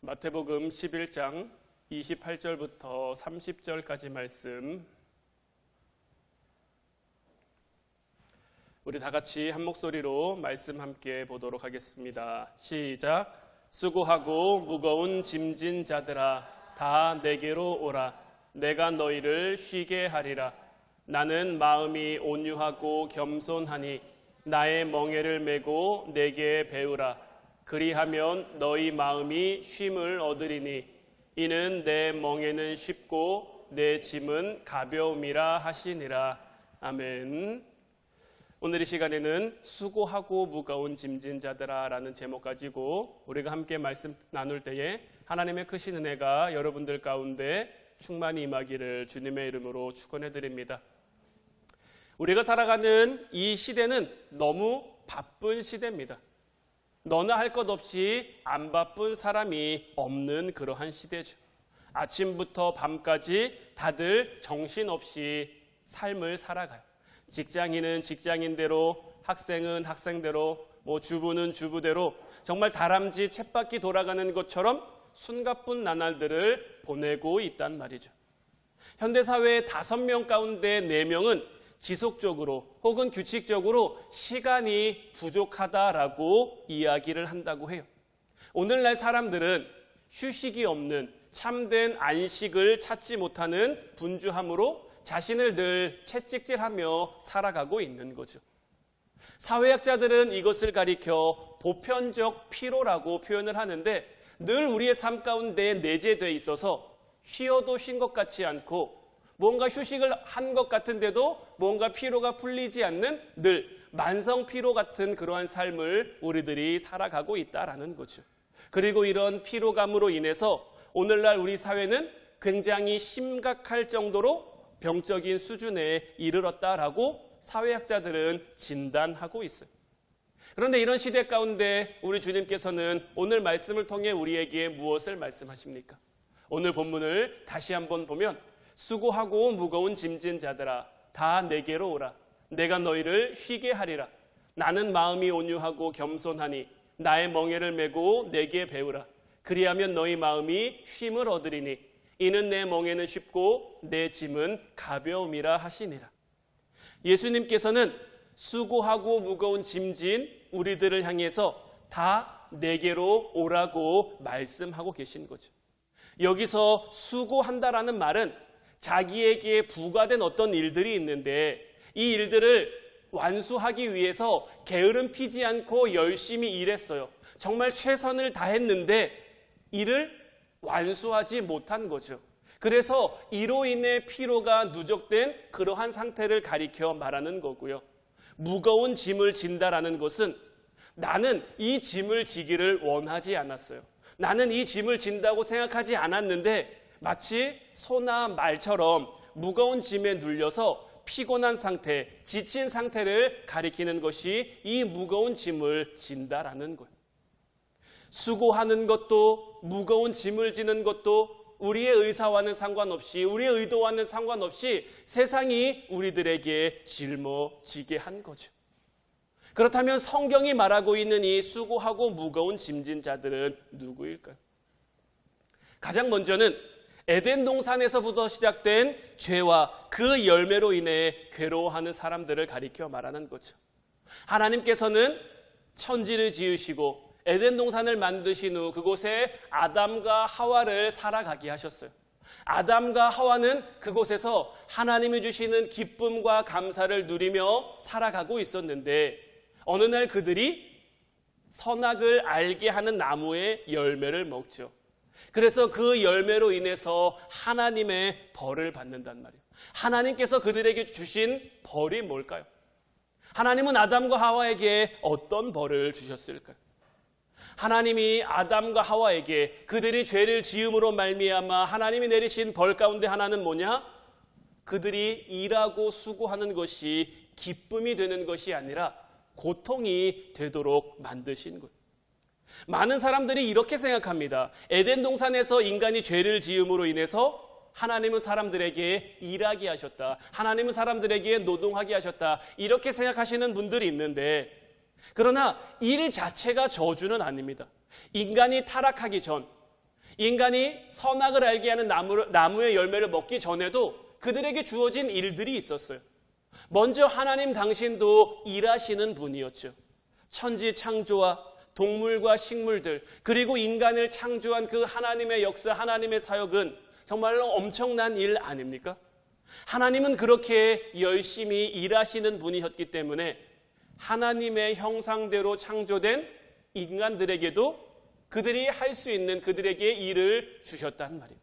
마태복음 11장 28절부터 30절까지 말씀, 우리 다 같이 한 목소리로 말씀 함께 보도록 하겠습니다. 시작. 수고하고 무거운 짐진 자들아, 다 내게로 오라. 내가 너희를 쉬게 하리라. 나는 마음이 온유하고 겸손하니 나의 멍에를 메고 내게 배우라. 그리하면 너희 마음이 쉼을 얻으리니 이는 내 멍에는 쉽고 내 짐은 가벼움이라 하시니라. 아멘. 오늘 이 시간에는 수고하고 무거운 짐진 자들아 라는 제목 가지고 우리가 함께 말씀 나눌 때에 하나님의 크신 은혜가 여러분들 가운데 충만히 임하기를 주님의 이름으로 축원해 드립니다. 우리가 살아가는 이 시대는 너무 바쁜 시대입니다. 너나 할 것 없이 안 바쁜 사람이 없는 그러한 시대죠. 아침부터 밤까지 다들 정신없이 삶을 살아가요. 직장인은 직장인대로, 학생은 학생대로, 주부는 주부대로 정말 다람쥐 쳇바퀴 돌아가는 것처럼 숨가쁜 나날들을 보내고 있단 말이죠. 현대사회의 5명 가운데 4명은 지속적으로 혹은 규칙적으로 시간이 부족하다라고 이야기를 한다고 해요. 오늘날 사람들은 휴식이 없는 참된 안식을 찾지 못하는 분주함으로 자신을 늘 채찍질하며 살아가고 있는 거죠. 사회학자들은 이것을 가리켜 보편적 피로라고 표현을 하는데, 늘 우리의 삶 가운데 내재되어 있어서 쉬어도 쉰 것 같지 않고 뭔가 휴식을 한 것 같은데도 뭔가 피로가 풀리지 않는 늘 만성 피로 같은 그러한 삶을 우리들이 살아가고 있다라는 거죠. 그리고 이런 피로감으로 인해서 오늘날 우리 사회는 굉장히 심각할 정도로 병적인 수준에 이르렀다라고 사회학자들은 진단하고 있어요. 그런데 이런 시대 가운데 우리 주님께서는 오늘 말씀을 통해 우리에게 무엇을 말씀하십니까? 오늘 본문을 다시 한번 보면 수고하고 무거운 짐진 자들아, 다 내게로 오라. 내가 너희를 쉬게 하리라. 나는 마음이 온유하고 겸손하니 나의 멍에를 메고 내게 배우라. 그리하면 너희 마음이 쉼을 얻으리니 이는 내 멍에는 쉽고 내 짐은 가벼움이라 하시니라. 예수님께서는 수고하고 무거운 짐진 우리들을 향해서 다 내게로 오라고 말씀하고 계신 거죠. 여기서 수고한다라는 말은 자기에게 부과된 어떤 일들이 있는데 이 일들을 완수하기 위해서 게으름 피지 않고 열심히 일했어요. 정말 최선을 다했는데 이를 완수하지 못한 거죠. 그래서 이로 인해 피로가 누적된 그러한 상태를 가리켜 말하는 거고요. 무거운 짐을 진다라는 것은 나는 이 짐을 지기를 원하지 않았어요. 나는 이 짐을 진다고 생각하지 않았는데 마치 소나 말처럼 무거운 짐에 눌려서 피곤한 상태, 지친 상태를 가리키는 것이 이 무거운 짐을 진다라는 거예요. 수고하는 것도 무거운 짐을 지는 것도 우리의 의사와는 상관없이, 우리의 의도와는 상관없이 세상이 우리들에게 짊어지게 한 거죠. 그렇다면 성경이 말하고 있는 이 수고하고 무거운 짐진 자들은 누구일까요? 가장 먼저는 에덴 동산에서부터 시작된 죄와 그 열매로 인해 괴로워하는 사람들을 가리켜 말하는 거죠. 하나님께서는 천지를 지으시고 에덴 동산을 만드신 후 그곳에 아담과 하와를 살아가게 하셨어요. 아담과 하와는 그곳에서 하나님이 주시는 기쁨과 감사를 누리며 살아가고 있었는데 어느 날 그들이 선악을 알게 하는 나무의 열매를 먹죠. 그래서 그 열매로 인해서 하나님의 벌을 받는단 말이에요. 하나님께서 그들에게 주신 벌이 뭘까요? 하나님은 아담과 하와에게 어떤 벌을 주셨을까요? 하나님이 아담과 하와에게 그들이 죄를 지음으로 말미암아 하나님이 내리신 벌 가운데 하나는 뭐냐? 그들이 일하고 수고하는 것이 기쁨이 되는 것이 아니라 고통이 되도록 만드신 거예요. 많은 사람들이 이렇게 생각합니다. 에덴 동산에서 인간이 죄를 지음으로 인해서 하나님은 사람들에게 일하게 하셨다. 하나님은 사람들에게 노동하게 하셨다. 이렇게 생각하시는 분들이 있는데, 그러나 일 자체가 저주는 아닙니다. 인간이 타락하기 전, 인간이 선악을 알게 하는 나무의 열매를 먹기 전에도 그들에게 주어진 일들이 있었어요. 먼저 하나님 당신도 일하시는 분이었죠. 천지 창조와 동물과 식물들, 그리고 인간을 창조한 그 하나님의 역사, 하나님의 사역은 정말로 엄청난 일 아닙니까? 하나님은 그렇게 열심히 일하시는 분이셨기 때문에 하나님의 형상대로 창조된 인간들에게도 그들이 할 수 있는 그들에게 일을 주셨단 말이에요.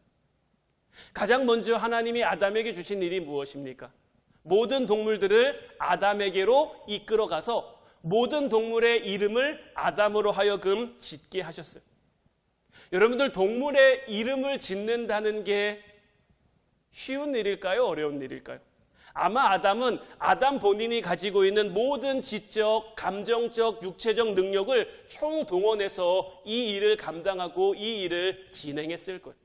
가장 먼저 하나님이 아담에게 주신 일이 무엇입니까? 모든 동물들을 아담에게로 이끌어가서 모든 동물의 이름을 아담으로 하여금 짓게 하셨어요. 여러분들, 동물의 이름을 짓는다는 게 쉬운 일일까요? 어려운 일일까요? 아마 아담은 아담 본인이 가지고 있는 모든 지적, 감정적, 육체적 능력을 총동원해서 이 일을 감당하고 이 일을 진행했을 거예요.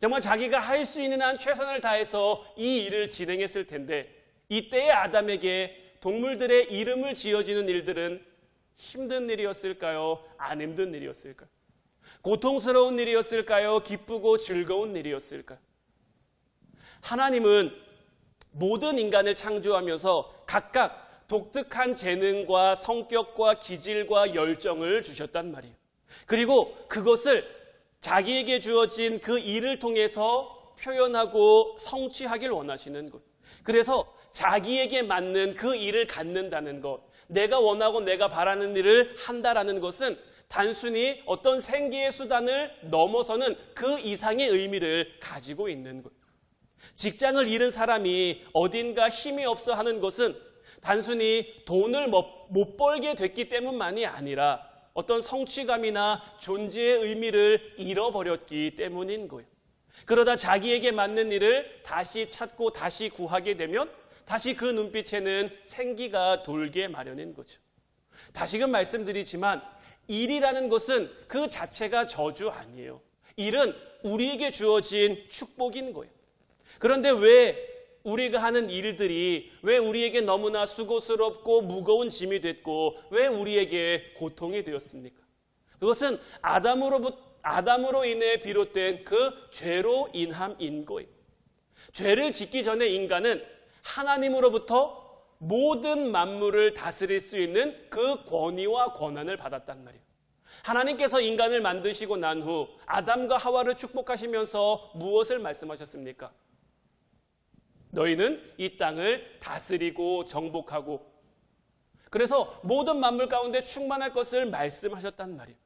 정말 자기가 할 수 있는 한 최선을 다해서 이 일을 진행했을 텐데, 이때의 아담에게 동물들의 이름을 지어주는 일들은 힘든 일이었을까요? 안 힘든 일이었을까요? 고통스러운 일이었을까요? 기쁘고 즐거운 일이었을까요? 하나님은 모든 인간을 창조하면서 각각 독특한 재능과 성격과 기질과 열정을 주셨단 말이에요. 그리고 그것을 자기에게 주어진 그 일을 통해서 표현하고 성취하길 원하시는 것. 그래서 자기에게 맞는 그 일을 갖는다는 것, 내가 원하고 내가 바라는 일을 한다라는 것은 단순히 어떤 생계의 수단을 넘어서는 그 이상의 의미를 가지고 있는 것. 직장을 잃은 사람이 어딘가 힘이 없어 하는 것은 단순히 돈을 못 벌게 됐기 때문만이 아니라 어떤 성취감이나 존재의 의미를 잃어버렸기 때문인 거예요. 그러다 자기에게 맞는 일을 다시 찾고 다시 구하게 되면 다시 그 눈빛에는 생기가 돌게 마련인 거죠. 다시금 말씀드리지만 일이라는 것은 그 자체가 저주 아니에요. 일은 우리에게 주어진 축복인 거예요. 그런데 왜 우리가 하는 일들이 왜 우리에게 너무나 수고스럽고 무거운 짐이 됐고 왜 우리에게 고통이 되었습니까? 그것은 아담으로 인해 비롯된 그 죄로 인함인 거예요. 죄를 짓기 전에 인간은 하나님으로부터 모든 만물을 다스릴 수 있는 그 권위와 권한을 받았단 말이에요. 하나님께서 인간을 만드시고 난 후 아담과 하와를 축복하시면서 무엇을 말씀하셨습니까? 너희는 이 땅을 다스리고 정복하고, 그래서 모든 만물 가운데 충만할 것을 말씀하셨단 말이에요.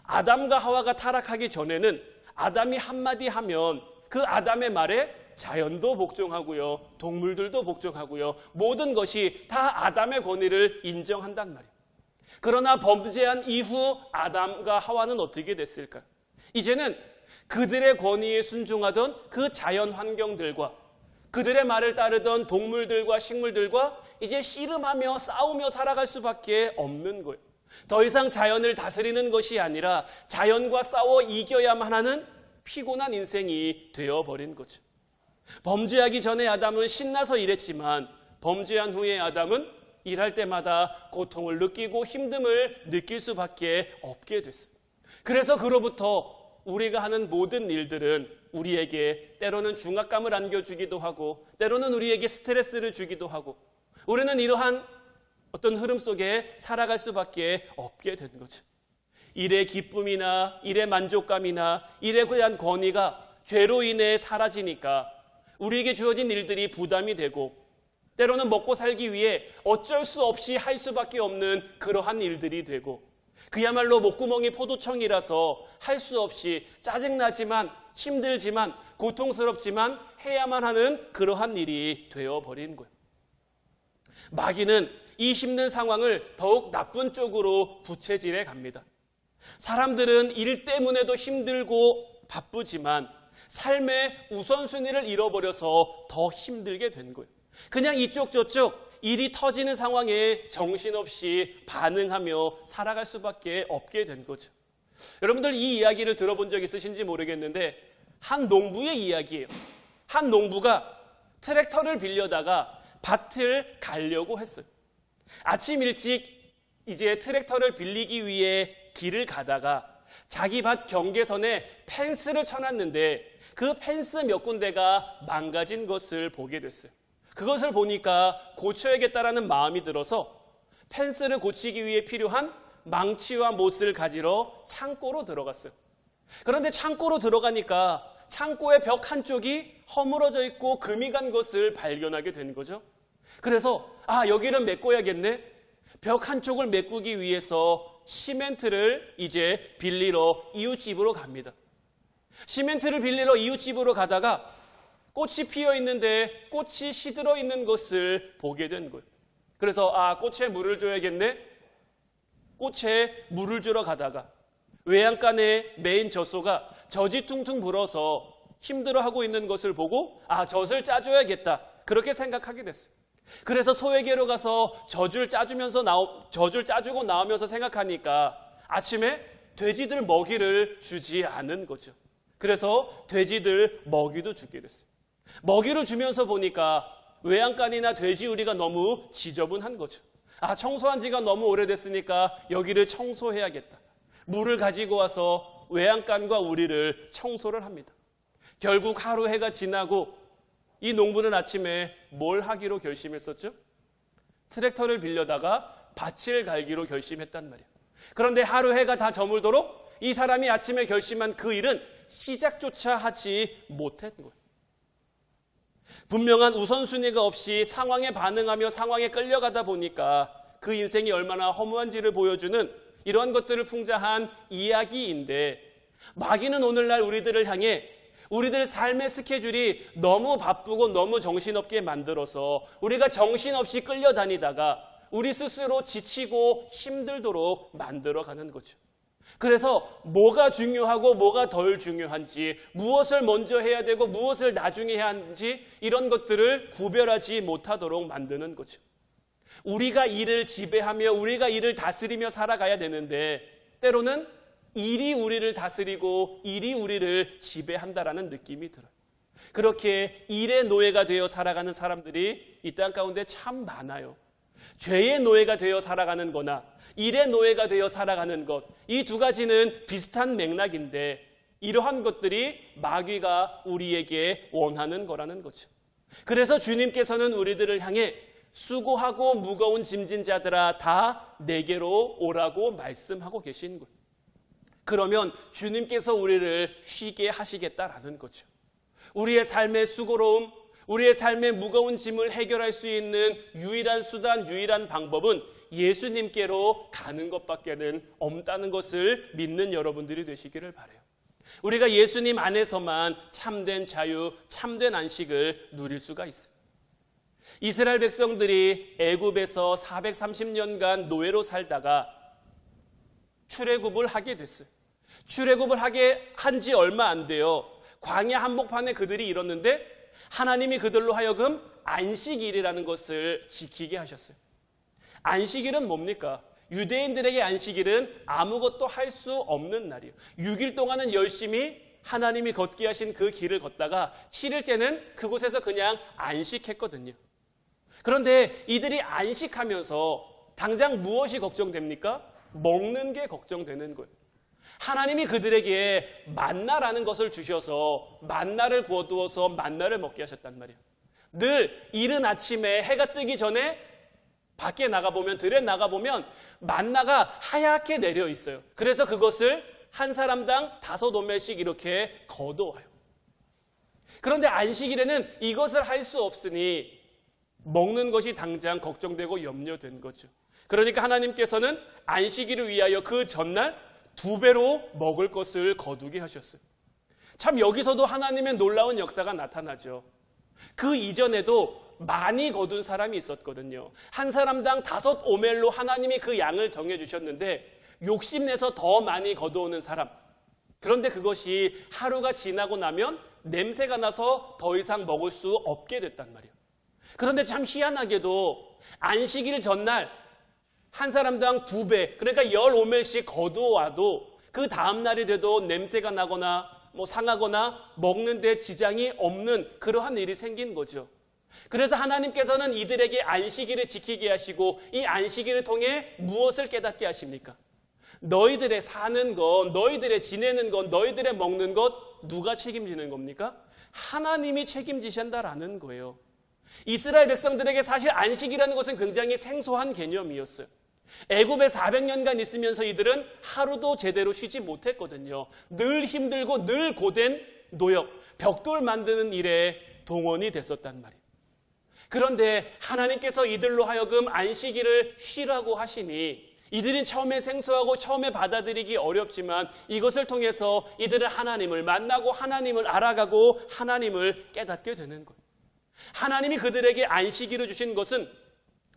아담과 하와가 타락하기 전에는 아담이 한마디 하면 그 아담의 말에 자연도 복종하고요, 동물들도 복종하고요, 모든 것이 다 아담의 권위를 인정한단 말이에요. 그러나 범죄한 이후 아담과 하와는 어떻게 됐을까요? 이제는 그들의 권위에 순종하던 그 자연 환경들과 그들의 말을 따르던 동물들과 식물들과 이제 씨름하며 싸우며 살아갈 수밖에 없는 거예요. 더 이상 자연을 다스리는 것이 아니라 자연과 싸워 이겨야만 하는 피곤한 인생이 되어버린 거죠. 범죄하기 전에 아담은 신나서 일했지만 범죄한 후에 아담은 일할 때마다 고통을 느끼고 힘듦을 느낄 수밖에 없게 됐어요. 그래서 그로부터 우리가 하는 모든 일들은 우리에게 때로는 중압감을 안겨주기도 하고 때로는 우리에게 스트레스를 주기도 하고 우리는 이러한 어떤 흐름 속에 살아갈 수밖에 없게 된 거죠. 일의 기쁨이나 일의 만족감이나 일에 대한 권위가 죄로 인해 사라지니까 우리에게 주어진 일들이 부담이 되고 때로는 먹고 살기 위해 어쩔 수 없이 할 수밖에 없는 그러한 일들이 되고 그야말로 목구멍이 포도청이라서 할 수 없이 짜증나지만 힘들지만 고통스럽지만 해야만 하는 그러한 일이 되어버린 거예요. 마귀는 이 힘든 상황을 더욱 나쁜 쪽으로 부채질해 갑니다. 사람들은 일 때문에도 힘들고 바쁘지만 삶의 우선순위를 잃어버려서 더 힘들게 된 거예요. 그냥 이쪽 저쪽 일이 터지는 상황에 정신없이 반응하며 살아갈 수밖에 없게 된 거죠. 여러분들 이 이야기를 들어본 적 있으신지 모르겠는데 한 농부의 이야기예요. 한 농부가 트랙터를 빌려다가 밭을 가려고 했어요. 아침 일찍 이제 트랙터를 빌리기 위해 길을 가다가 자기 밭 경계선에 펜스를 쳐놨는데 그 펜스 몇 군데가 망가진 것을 보게 됐어요. 그것을 보니까 고쳐야겠다라는 마음이 들어서 펜스를 고치기 위해 필요한 망치와 못을 가지러 창고로 들어갔어요. 그런데 창고로 들어가니까 창고의 벽 한쪽이 허물어져 있고 금이 간 것을 발견하게 된 거죠. 그래서 여기를 메꿔야겠네. 벽 한쪽을 메꾸기 위해서 시멘트를 이제 빌리러 이웃집으로 갑니다. 시멘트를 빌리러 이웃집으로 가다가 꽃이 피어 있는데 꽃이 시들어 있는 것을 보게 된 거예요. 그래서 꽃에 물을 줘야겠네. 꽃에 물을 주러 가다가 외양간에 메인 젖소가 젖이 퉁퉁 불어서 힘들어하고 있는 것을 보고 젖을 짜줘야겠다. 그렇게 생각하게 됐어요. 그래서 소에게로 가서 젖을 짜주고 나오면서 생각하니까 아침에 돼지들 먹이를 주지 않은 거죠. 그래서 돼지들 먹이도 주게 됐어요. 먹이를 주면서 보니까 외양간이나 돼지우리가 너무 지저분한 거죠. 청소한 지가 너무 오래됐으니까 여기를 청소해야겠다. 물을 가지고 와서 외양간과 우리를 청소를 합니다. 결국 하루 해가 지나고 이 농부는 아침에 뭘 하기로 결심했었죠? 트랙터를 빌려다가 밭을 갈기로 결심했단 말이에요. 그런데 하루 해가 다 저물도록 이 사람이 아침에 결심한 그 일은 시작조차 하지 못한 거예요. 분명한 우선순위가 없이 상황에 반응하며 상황에 끌려가다 보니까 그 인생이 얼마나 허무한지를 보여주는 이러한 것들을 풍자한 이야기인데, 마귀는 오늘날 우리들을 향해 우리들 삶의 스케줄이 너무 바쁘고 너무 정신없게 만들어서 우리가 정신없이 끌려다니다가 우리 스스로 지치고 힘들도록 만들어가는 거죠. 그래서 뭐가 중요하고 뭐가 덜 중요한지, 무엇을 먼저 해야 되고 무엇을 나중에 해야 하는지 이런 것들을 구별하지 못하도록 만드는 거죠. 우리가 일을 지배하며 우리가 일을 다스리며 살아가야 되는데 때로는 일이 우리를 다스리고 일이 우리를 지배한다라는 느낌이 들어요. 그렇게 일의 노예가 되어 살아가는 사람들이 이 땅 가운데 참 많아요. 죄의 노예가 되어 살아가는 거나 일의 노예가 되어 살아가는 것, 이 두 가지는 비슷한 맥락인데 이러한 것들이 마귀가 우리에게 원하는 거라는 거죠. 그래서 주님께서는 우리들을 향해 수고하고 무거운 짐진 자들아 다 내게로 오라고 말씀하고 계신 거예요. 그러면 주님께서 우리를 쉬게 하시겠다라는 거죠. 우리의 삶의 수고로움, 우리의 삶의 무거운 짐을 해결할 수 있는 유일한 수단, 유일한 방법은 예수님께로 가는 것밖에는 없다는 것을 믿는 여러분들이 되시기를 바라요. 우리가 예수님 안에서만 참된 자유, 참된 안식을 누릴 수가 있어요. 이스라엘 백성들이 애굽에서 430년간 노예로 살다가 출애굽을 하게 됐어요. 출애굽을 하게 한 지 얼마 안 돼요. 광야 한복판에 그들이 이뤘는데 하나님이 그들로 하여금 안식일이라는 것을 지키게 하셨어요. 안식일은 뭡니까? 유대인들에게 안식일은 아무것도 할 수 없는 날이에요. 6일 동안은 열심히 하나님이 걷게 하신 그 길을 걷다가 7일째는 그곳에서 그냥 안식했거든요. 그런데 이들이 안식하면서 당장 무엇이 걱정됩니까? 먹는 게 걱정되는 거예요. 하나님이 그들에게 만나라는 것을 주셔서 만나를 구워두어서 만나를 먹게 하셨단 말이에요. 늘 이른 아침에 해가 뜨기 전에 밖에 나가보면, 들에 나가보면 만나가 하얗게 내려 있어요. 그래서 그것을 한 사람당 5오멜씩 이렇게 거둬와요. 그런데 안식일에는 이것을 할 수 없으니 먹는 것이 당장 걱정되고 염려된 거죠. 그러니까 하나님께서는 안식일을 위하여 그 전날 2배로 먹을 것을 거두게 하셨어요. 참 여기서도 하나님의 놀라운 역사가 나타나죠. 그 이전에도 많이 거둔 사람이 있었거든요. 한 사람당 5오멜로 하나님이 그 양을 정해주셨는데 욕심내서 더 많이 거두오는 사람. 그런데 그것이 하루가 지나고 나면 냄새가 나서 더 이상 먹을 수 없게 됐단 말이에요. 그런데 참 희한하게도 안식일 전날 한 사람당 2배, 그러니까 10오멜씩 거두어와도 그 다음날이 돼도 냄새가 나거나 상하거나 먹는데 지장이 없는 그러한 일이 생긴 거죠. 그래서 하나님께서는 이들에게 안식일을 지키게 하시고 이 안식일을 통해 무엇을 깨닫게 하십니까? 너희들의 사는 것, 너희들의 지내는 것, 너희들의 먹는 것 누가 책임지는 겁니까? 하나님이 책임지신다라는 거예요. 이스라엘 백성들에게 사실 안식이라는 것은 굉장히 생소한 개념이었어요. 애굽에 400년간 있으면서 이들은 하루도 제대로 쉬지 못했거든요. 늘 힘들고 늘 고된 노역, 벽돌 만드는 일에 동원이 됐었단 말이에요. 그런데 하나님께서 이들로 하여금 안식일을 쉬라고 하시니 이들은 처음에 생소하고 처음에 받아들이기 어렵지만 이것을 통해서 이들은 하나님을 만나고 하나님을 알아가고 하나님을 깨닫게 되는 거예요. 하나님이 그들에게 안식일을 주신 것은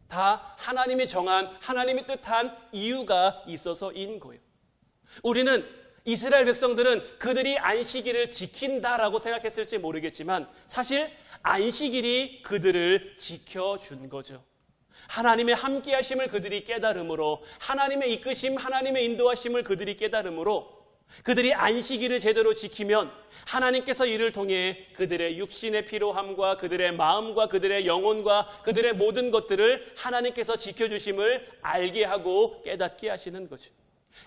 다 하나님이 정한, 하나님이 뜻한 이유가 있어서인 거예요. 우리는 이스라엘 백성들은 그들이 안식일을 지킨다라고 생각했을지 모르겠지만 사실 안식일이 그들을 지켜준 거죠. 하나님의 함께하심을 그들이 깨달음으로, 하나님의 이끄심, 하나님의 인도하심을 그들이 깨달음으로 그들이 안식일을 제대로 지키면 하나님께서 이를 통해 그들의 육신의 피로함과 그들의 마음과 그들의 영혼과 그들의 모든 것들을 하나님께서 지켜주심을 알게 하고 깨닫게 하시는 거죠.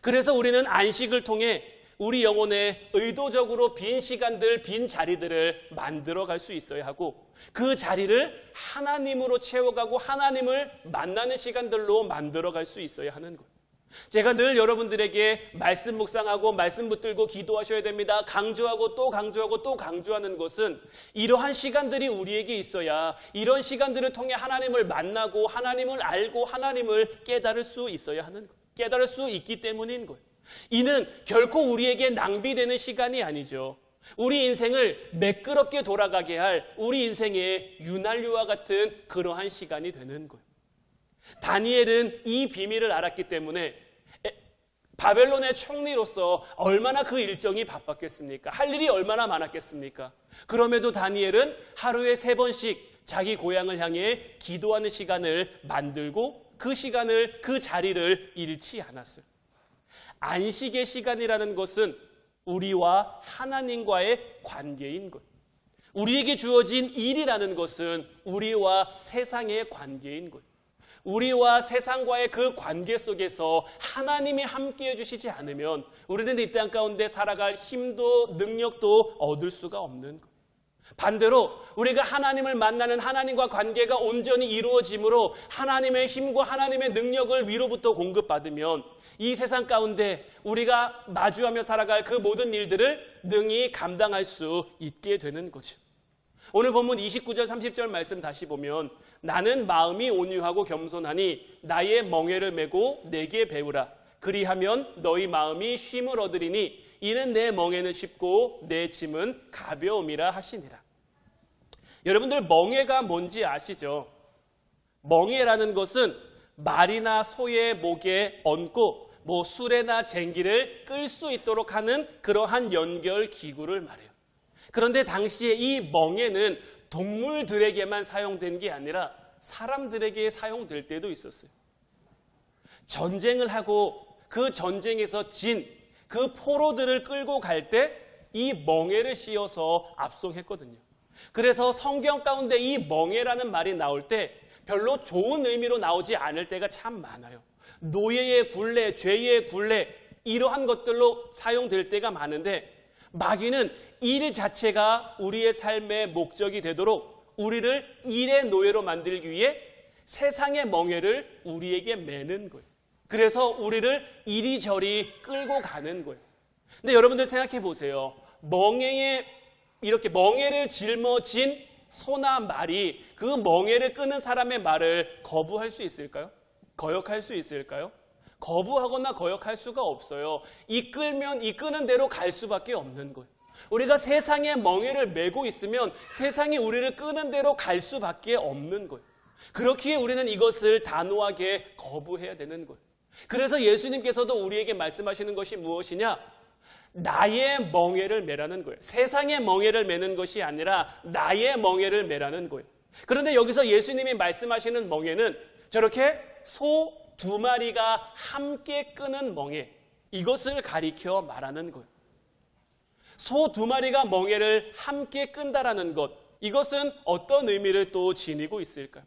그래서 우리는 안식을 통해 우리 영혼에 의도적으로 빈 시간들, 빈 자리들을 만들어갈 수 있어야 하고 그 자리를 하나님으로 채워가고 하나님을 만나는 시간들로 만들어갈 수 있어야 하는 거예요. 제가 늘 여러분들에게 말씀 묵상하고 말씀 붙들고 기도하셔야 됩니다. 강조하고 또 강조하고 또 강조하는 것은 이러한 시간들이 우리에게 있어야 이런 시간들을 통해 하나님을 만나고 하나님을 알고 하나님을 깨달을 수 있어야 하는 거예요. 깨달을 수 있기 때문인 거예요. 이는 결코 우리에게 낭비되는 시간이 아니죠. 우리 인생을 매끄럽게 돌아가게 할 우리 인생의 윤활유와 같은 그러한 시간이 되는 거예요. 다니엘은 이 비밀을 알았기 때문에 바벨론의 총리로서 얼마나 그 일정이 바빴겠습니까? 할 일이 얼마나 많았겠습니까? 그럼에도 다니엘은 하루에 3번씩 자기 고향을 향해 기도하는 시간을 만들고 그 시간을, 그 자리를 잃지 않았어요. 안식의 시간이라는 것은 우리와 하나님과의 관계인 것. 우리에게 주어진 일이라는 것은 우리와 세상의 관계인 것. 우리와 세상과의 그 관계 속에서 하나님이 함께해 주시지 않으면 우리는 이 땅 가운데 살아갈 힘도 능력도 얻을 수가 없는 것. 반대로 우리가 하나님을 만나는 하나님과 관계가 온전히 이루어짐으로 하나님의 힘과 하나님의 능력을 위로부터 공급받으면 이 세상 가운데 우리가 마주하며 살아갈 그 모든 일들을 능히 감당할 수 있게 되는 거죠. 오늘 본문 29절 30절 말씀 다시 보면 나는 마음이 온유하고 겸손하니 나의 멍에를 메고 내게 배우라. 그리하면 너희 마음이 쉼을 얻으리니 이는 내 멍에는 쉽고 내 짐은 가벼움이라 하시니라. 여러분들 멍에가 뭔지 아시죠? 멍에라는 것은 말이나 소의 목에 얹고 수레나 쟁기를 끌 수 있도록 하는 그러한 연결 기구를 말해요. 그런데 당시에 이 멍에는 동물들에게만 사용된 게 아니라 사람들에게 사용될 때도 있었어요. 전쟁을 하고 그 전쟁에서 진 그 포로들을 끌고 갈 때 이 멍에를 씌워서 압송했거든요. 그래서 성경 가운데 이 멍에라는 말이 나올 때 별로 좋은 의미로 나오지 않을 때가 참 많아요. 노예의 굴레, 죄의 굴레 이러한 것들로 사용될 때가 많은데 마귀는 일 자체가 우리의 삶의 목적이 되도록 우리를 일의 노예로 만들기 위해 세상의 멍에를 우리에게 매는 거예요. 그래서 우리를 이리저리 끌고 가는 거예요. 근데 여러분들 생각해 보세요. 이렇게 멍에를 짊어진 소나 말이 그 멍에를 끄는 사람의 말을 거부할 수 있을까요? 거역할 수 있을까요? 거부하거나 거역할 수가 없어요. 이끌면 이끄는 대로 갈 수밖에 없는 거예요. 우리가 세상에 멍에를 메고 있으면 세상이 우리를 끄는 대로 갈 수밖에 없는 거예요. 그렇기에 우리는 이것을 단호하게 거부해야 되는 거예요. 그래서 예수님께서도 우리에게 말씀하시는 것이 무엇이냐? 나의 멍에를 매라는 거예요. 세상의 멍에를 매는 것이 아니라 나의 멍에를 매라는 거예요. 그런데 여기서 예수님이 말씀하시는 멍에는 저렇게 소 2마리가 함께 끄는 멍에, 이것을 가리켜 말하는 거예요. 소 2마리가 멍에를 함께 끈다라는 것, 이것은 어떤 의미를 또 지니고 있을까요?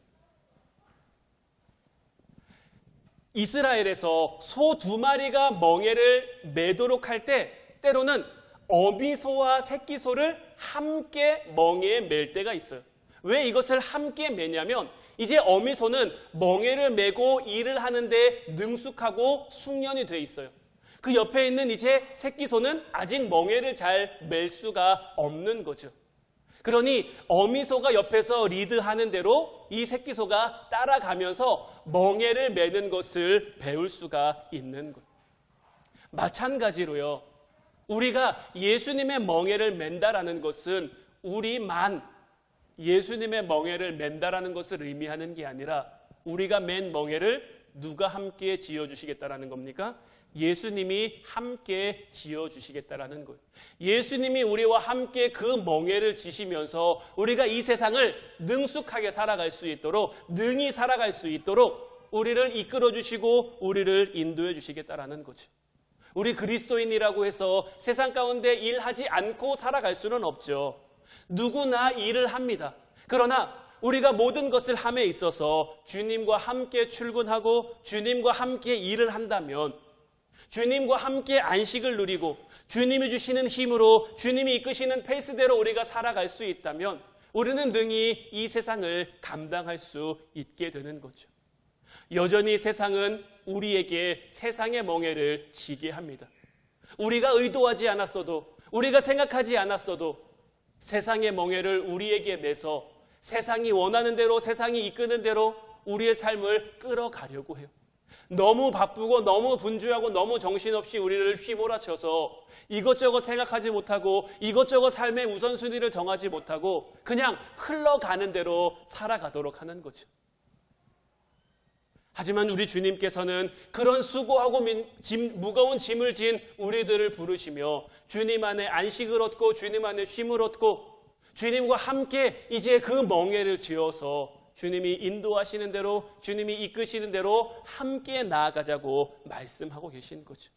이스라엘에서 소 2마리가 멍에를 매도록 할 때 때로는 어미소와 새끼소를 함께 멍에에 맬 때가 있어요. 왜 이것을 함께 매냐면 이제 어미소는 멍에를 메고 일을 하는데 능숙하고 숙련이 돼 있어요. 그 옆에 있는 이제 새끼소는 아직 멍에를 잘 맬 수가 없는 거죠. 그러니 어미소가 옆에서 리드하는 대로 이 새끼소가 따라가면서 멍에를 매는 것을 배울 수가 있는 거예요. 마찬가지로요. 우리가 예수님의 멍에를 맨다라는 것은 우리만 예수님의 멍에를 맨다라는 것을 의미하는 게 아니라 우리가 맨 멍에를 누가 함께 지어주시겠다라는 겁니까? 예수님이 함께 지어주시겠다라는 거예요. 예수님이 우리와 함께 그 멍에를 지시면서 우리가 이 세상을 능숙하게 살아갈 수 있도록 능히 살아갈 수 있도록 우리를 이끌어주시고 우리를 인도해 주시겠다라는 거죠. 우리 그리스도인이라고 해서 세상 가운데 일하지 않고 살아갈 수는 없죠. 누구나 일을 합니다. 그러나 우리가 모든 것을 함에 있어서 주님과 함께 출근하고 주님과 함께 일을 한다면 주님과 함께 안식을 누리고 주님이 주시는 힘으로 주님이 이끄시는 페이스대로 우리가 살아갈 수 있다면 우리는 능히 이 세상을 감당할 수 있게 되는 거죠. 여전히 세상은 우리에게 세상의 멍에를 지게 합니다. 우리가 의도하지 않았어도 우리가 생각하지 않았어도 세상의 멍에를 우리에게 매서 세상이 원하는 대로 세상이 이끄는 대로 우리의 삶을 끌어가려고 해요. 너무 바쁘고 너무 분주하고 너무 정신없이 우리를 휘몰아쳐서 이것저것 생각하지 못하고 이것저것 삶의 우선순위를 정하지 못하고 그냥 흘러가는 대로 살아가도록 하는 거죠. 하지만 우리 주님께서는 그런 수고하고 무거운 짐을 진 우리들을 부르시며 주님 안에 안식을 얻고 주님 안에 쉼을 얻고 주님과 함께 이제 그 멍에를 지어서 주님이 인도하시는 대로 주님이 이끄시는 대로 함께 나아가자고 말씀하고 계신 거죠.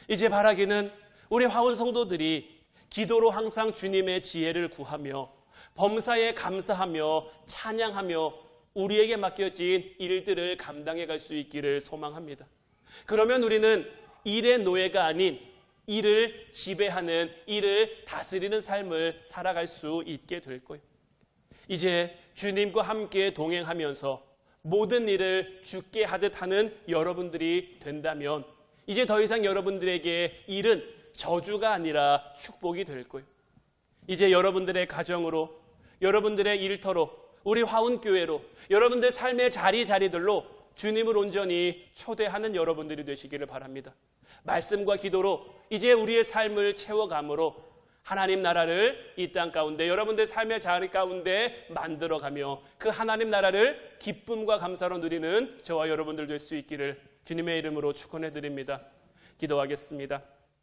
이제 바라기는 우리 화원 성도들이 기도로 항상 주님의 지혜를 구하며 범사에 감사하며 찬양하며 우리에게 맡겨진 일들을 감당해 갈 수 있기를 소망합니다. 그러면 우리는 일의 노예가 아닌 일을 지배하는, 일을 다스리는 삶을 살아갈 수 있게 될 거예요. 이제 주님과 함께 동행하면서 모든 일을 주께 하듯 하는 여러분들이 된다면 이제 더 이상 여러분들에게 일은 저주가 아니라 축복이 될 거예요. 이제 여러분들의 가정으로, 여러분들의 일터로, 우리 화운교회로, 여러분들 삶의 자리자리들로 주님을 온전히 초대하는 여러분들이 되시기를 바랍니다. 말씀과 기도로 이제 우리의 삶을 채워감으로 하나님 나라를 이 땅 가운데 여러분들 삶의 자리 가운데 만들어가며 그 하나님 나라를 기쁨과 감사로 누리는 저와 여러분들 될 수 있기를 주님의 이름으로 축원해 드립니다. 기도하겠습니다.